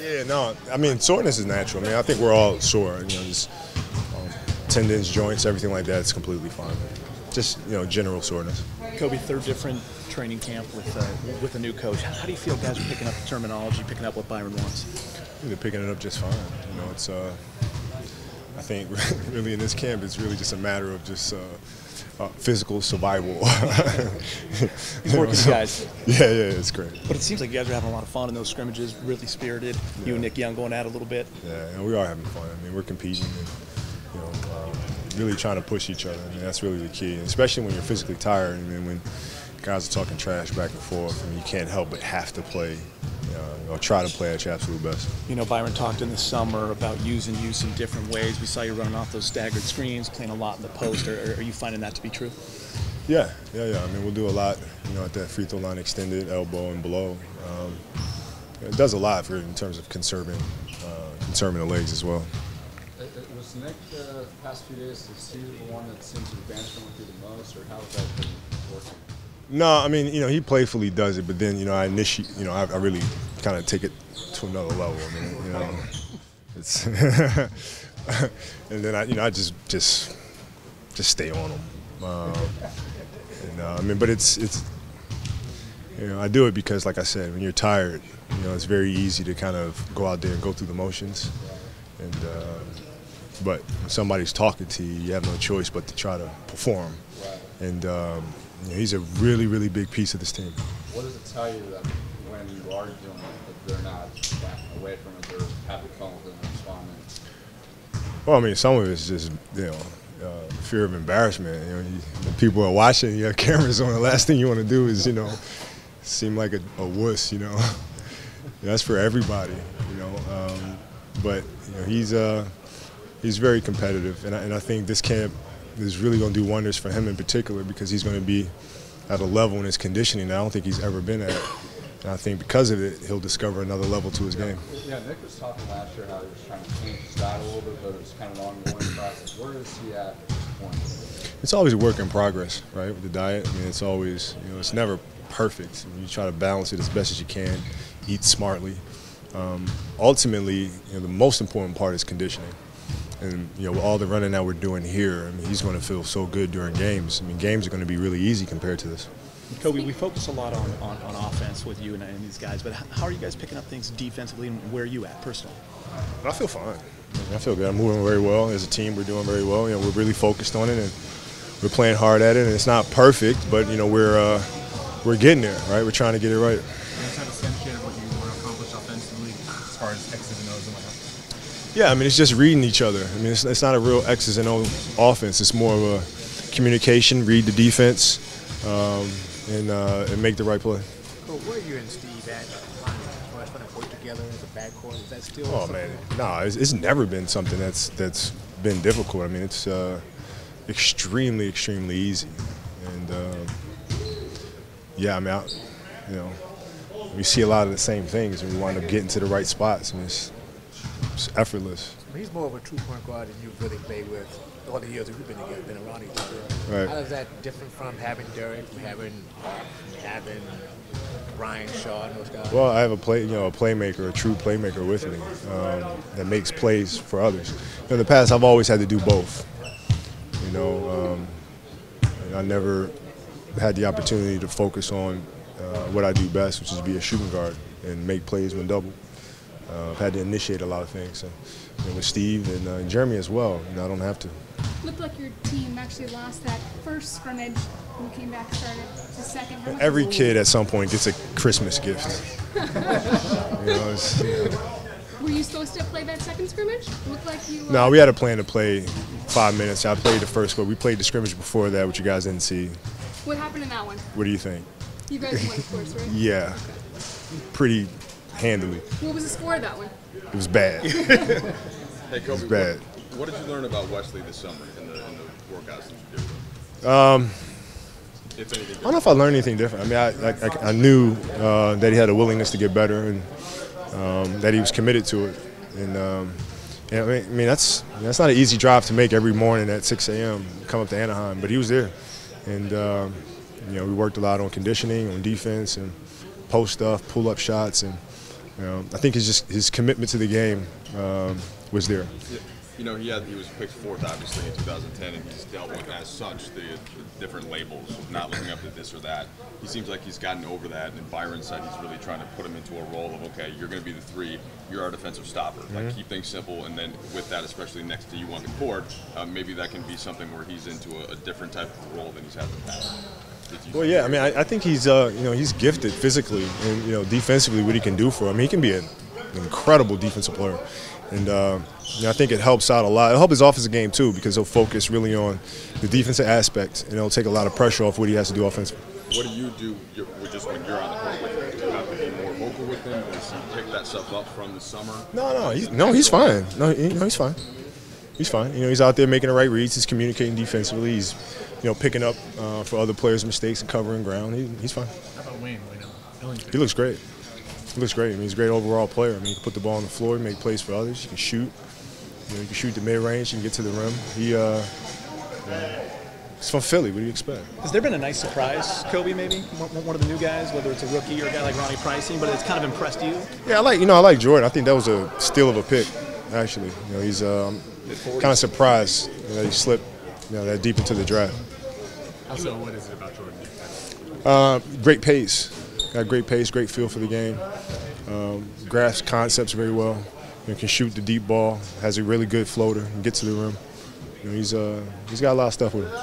Yeah, no, I mean, soreness is natural. I mean, I think we're all sore, just tendons, joints, everything like that. It's completely fine. Just, general soreness. Kobe, third different training camp with a new coach. How do you feel guys are picking up the terminology, picking up what Byron wants? They're picking it up just fine. It's I think really in this camp, it's really just a matter of just physical survival. Working guys. Yeah, it's great. But it seems like you guys are having a lot of fun in those scrimmages, really spirited. Yeah. You and Nick Young going at it a little bit. Yeah, we are having fun. I mean, we're competing and, really trying to push each other. I mean, that's really the key, and especially when you're physically tired. I mean, when guys are talking trash back and forth, and you can't help but have to play, or try to play at your absolute best. Byron talked in the summer about using use in different ways. We saw you running off those staggered screens, playing a lot in the post. Are you finding that to be true? Yeah. I mean, we'll do a lot, at that free throw line extended, elbow and below. It does a lot in terms of conserving the legs as well. Was Nick the past few days, is he the one that seems to advance going through the most, or how has that been working? No, I mean, he playfully does it, but then, I initiate, I really kind of take it to another level. I mean, it's and then I just stay on him. I mean, but it's I do it because, like I said, when you're tired, it's very easy to kind of go out there and go through the motions, and but when somebody's talking to you, you have no choice but to try to perform. Right. And he's a really, really big piece of this team. What does it tell you that when you are doing it, that they're not backing away from it, they're having fun with it and responding? Well, I mean, some of it's just, fear of embarrassment. When people are watching, you have cameras on, the last thing you want to do is, seem like a wuss, That's for everybody, But, he's very competitive, and I think this camp is really going to do wonders for him in particular because he's going to be at a level in his conditioning that I don't think he's ever been at. And I think because of it, he'll discover another level to his game. Yeah, Nick was talking last year how he was trying to change his diet a little bit, but it was kind of an ongoing process. Where is he at this point? It's always a work in progress, right, with the diet. I mean, it's always, it's never perfect. You try to balance it as best as you can, eat smartly. Ultimately, the most important part is conditioning. And, with all the running that we're doing here, I mean, he's going to feel so good during games. I mean, games are going to be really easy compared to this. Kobe, we focus a lot on offense with you and these guys, but how are you guys picking up things defensively, and where are you at personally? I feel fine. I feel good. I'm moving very well. As a team, we're doing very well. We're really focused on it, and we're playing hard at it. And it's not perfect, but, we're getting there, right? We're trying to get it right. You guys have a sense yet of what you want to accomplish offensively as far as X's and O's and whatnot? Yeah, I mean, it's just reading each other. I mean, it's not a real X's and O offense. It's more of a communication, read the defense, and make the right play. Well, where are you and Steve at as far as work together as a backcourt? Is that still? Oh man, no, it's never been something that's been difficult. I mean, it's extremely easy, and yeah, I mean, we see a lot of the same things, and we wind up getting to the right spots. I mean, it's effortless. He's more of a true point guard than you've really played with all the years that we've been together, been around each other. Right. How is that different from having Derek, having Bryant, Shaw, and those guys? Well, I have a playmaker, a true playmaker with me that makes plays for others. In the past, I've always had to do both. I never had the opportunity to focus on what I do best, which is be a shooting guard and make plays when double. I've had to initiate a lot of things. So, with Steve and Jeremy as well, I don't have to. Looked like your team actually lost that first scrimmage and came back, started the second. Every kid at some point gets a Christmas gift. Were you supposed to play that second scrimmage? Looked like you. No, we had a plan to play 5 minutes. I played the first one. We played the scrimmage before that, which you guys didn't see. What happened in that one? What do you think? You guys won, of course, right? Yeah, pretty handily. What was the score of that one? It was bad. Hey, Kobe, it was bad. What did you learn about Wesley this summer in the workouts that you did with him? If anything, I don't know if I learned anything different. I mean, I knew that he had a willingness to get better and that he was committed to it. And I mean that's not an easy drive to make every morning at 6 a.m. come up to Anaheim, but he was there. And we worked a lot on conditioning, on defense, and post stuff, pull-up shots, and I think his commitment to the game was there. Yeah. You know, he was picked fourth, obviously, in 2010, and he's dealt with, as such, the different labels of not living up to this or that. He seems like he's gotten over that, and Byron said he's really trying to put him into a role of, okay, you're going to be the three, you're our defensive stopper. Like, keep things simple, and then with that, especially next to you on the court, maybe that can be something where he's into a different type of role than he's had in the past. Well, yeah, I mean, I think he's he's gifted physically and defensively what he can do for him. I mean, he can be an incredible defensive player, and I think it helps out a lot. It'll help his offensive game too because he'll focus really on the defensive aspect and it'll take a lot of pressure off what he has to do offensively. What do you do just when you're on the court with him? Do you have to be more vocal with him? Does he pick that stuff up from the summer? He's fine. He's fine. He's fine. He's out there making the right reads. He's communicating defensively. He's picking up for other players' mistakes and covering ground. He's fine. How about Wayne? He looks great. He looks great. I mean, he's a great overall player. I mean, he can put the ball on the floor, make plays for others. He can shoot. He can shoot the mid-range and get to the rim. He's from Philly. What do you expect? Has there been a nice surprise, Kobe, maybe? One of the new guys, whether it's a rookie or a guy like Ronnie Pricing, but it's kind of impressed you? Yeah, I like Jordan. I think that was a steal of a pick, actually. He's kind of surprised that he slipped that deep into the draft. Also, what is it about Jordan? Great pace. Got great pace, great feel for the game. Grasps concepts very well. Can shoot the deep ball. Has a really good floater and get to the rim. He's got a lot of stuff with him.